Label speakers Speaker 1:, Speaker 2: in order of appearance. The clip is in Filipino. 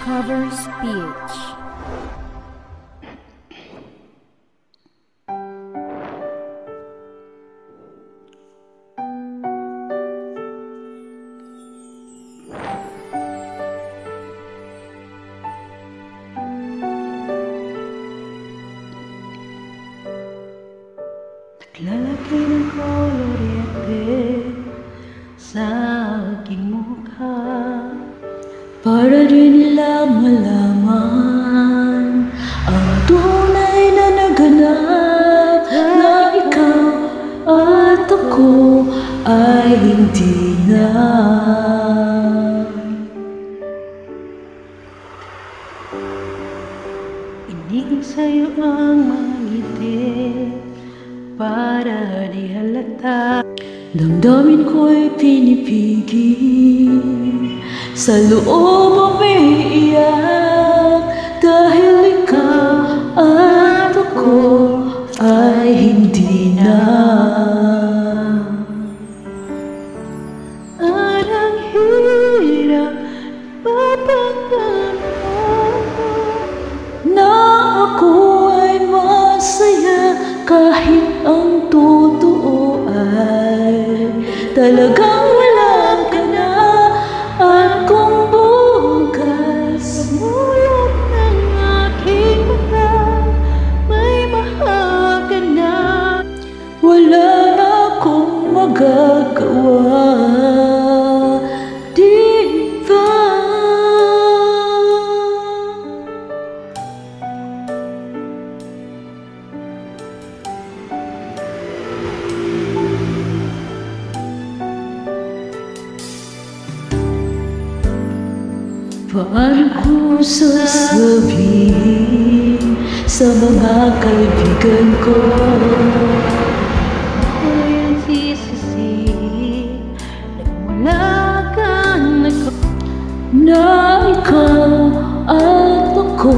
Speaker 1: Covers PH.
Speaker 2: Naglalagay ng kolorete sa aking mukha para di nila malaman ang tunay na naganap, na ikaw at ako ay hindi na. Inigin sa'yo ang mga ngiti para di halata. Damdamin ko'y pinipigil, sa loob umiiyak, dahil ikaw at ako ay hindi na. At ang hirap mapagdamdaman na ako ay masaya kahit ang totoo ay talagang wala ka na. At kung bukas mulot ng aking mata may baha ka na, wala na akong magagawa, di ba? Paano ko sasabihin sa mga kaibigan ko ako'y nagsisisi, nagmula ka na ikaw at ako